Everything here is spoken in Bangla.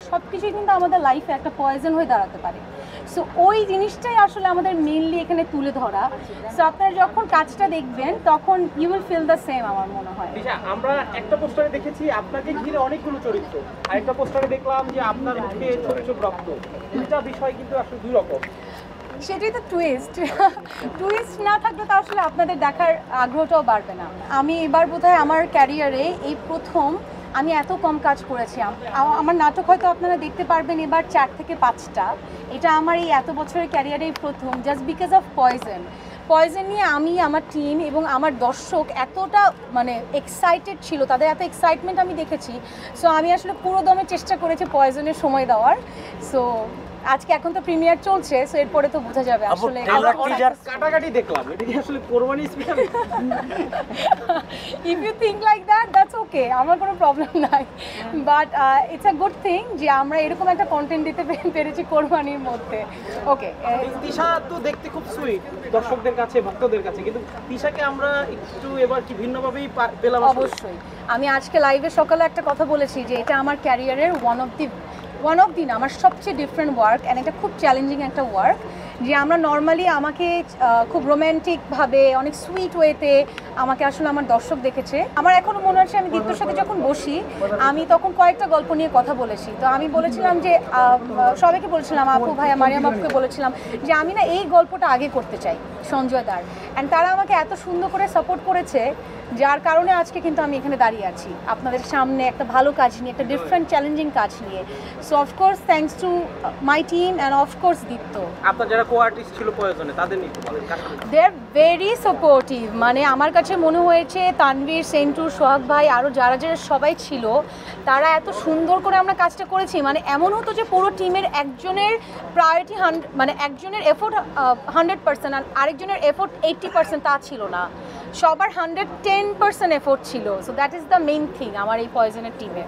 সব কিছুই কিন্তু আমাদের লাইফে একটা পয়জন হয়ে দাঁড়াতে পারে। সো ওই জিনিসটাই আসলে আমাদের মেইনলি এখানে তুলে ধরা। সো আপনারা যখন কাজটা দেখবেন তখন you will feel the same আমার মনে হয়। আমরা একটা পোস্টারে দেখেছি আপনাকে ঘিরে অনেকগুলো চরিত্র, আর একটা পোস্টারে দেখলাম যে আপনার মুখে ছোট ছোট রক্ত। দুইটা বিষয় কিন্তু আসলে দুই রকম। সেটাই তো টুইস্ট। টুইস্ট না থাকলে তো আসলে আপনাদের দেখার আগ্রহটাও বাড়বে না। আমি এবার বোধহয় আমার ক্যারিয়ারে এই প্রথম আমি এত কম কাজ করেছি। আমার নাটক হয়তো আপনারা দেখতে পারবেন এবার 4 থেকে 5টা। এটা আমার এই এত বছরের ক্যারিয়ারেই প্রথম, জাস্ট বিকজ অফ পয়জন নিয়ে আমি, আমার টিম এবং আমার দর্শক এতটা মানে এক্সাইটেড ছিল, তাদের এত এক্সাইটমেন্ট আমি দেখেছি। সো আমি আসলে পুরো দমে চেষ্টা করেছি পয়জনের সময় দেওয়ার। সো আজকে এখন তো প্রিমিয়ার চলছে, সো এরপরে তো বোঝা যাবে আসলে। কাটাকাটি দেখলাম, এটা কি আসলে কোরবানি special? If you think like that, that's okay, আমার কোনো প্রবলেম নাই। But it's a good thing যে আমরা এরকম একটা কন্টেন্ট দিতে পেরেছি কোরবানির মধ্যে। ওকে, তিশা তো দেখতে খুব সুইট দর্শকদের কাছে, ভক্তদের কাছে, কিন্তু তিশাকে আমরা একটু এবার কি ভিন্নভাবেই পেলাম? অবশ্যই। আমি আজকে লাইভে সকালে একটা কথা বলেছি যে এটা আমার ক্যারিয়ারের ওয়ান অফ দি না, আমার সবচেয়ে ডিফারেন্ট ওয়ার্ক, অ্যান্ড এটা খুব চ্যালেঞ্জিং একটা ওয়ার্ক। যে আমরা নর্মালি আমাকে খুব রোম্যান্টিকভাবে অনেক সুইট ওয়েতে আমাকে আসলে আমার দর্শক দেখেছে। আমার এখনও মনে হচ্ছে আমি দীপ্তর সাথে যখন বসি আমি তখন কয়েকটা গল্প নিয়ে কথা বলেছি। তো আমি বলেছিলাম যে সবাইকে বলেছিলাম, আপু ভাইয়া মারিয়াম আপুকে বলেছিলাম যে আমি না এই গল্পটা আগে করতে চাই সঞ্জয় দার, অ্যান্ড তারা আমাকে এত সুন্দর করে সাপোর্ট করেছে যার কারণে আজকে কিন্তু আমি এখানে দাঁড়িয়ে আছি আপনাদের সামনে একটা ভালো কাজ নিয়ে, একটা ডিফারেন্ট চ্যালেঞ্জিং কাজ নিয়ে। So of course thanks to my team and of course Deepto. আপনার যারা কো আর্টিস্ট ছিল প্রয়োজনে তাদের নিয়ে বলেন। They are very supportive. মানে আমার কাছে মনে হয়েছে তানভীর, সেন্টু, সোহাগ ভাই আরও যারা যারা সবাই ছিল তারা এত সুন্দর করে আমরা কাজটা করেছি। মানে এমন হতো যে পুরো টিমের একজনের প্রায়োরিটি মানে একজনের এফোর্ট 100% আর আরেকজনের এফোর্ট 80% তা ছিল না, সবার 110% এফোর্ট ছিল। So that is the main thing আমার এই পয়জনের টিমে।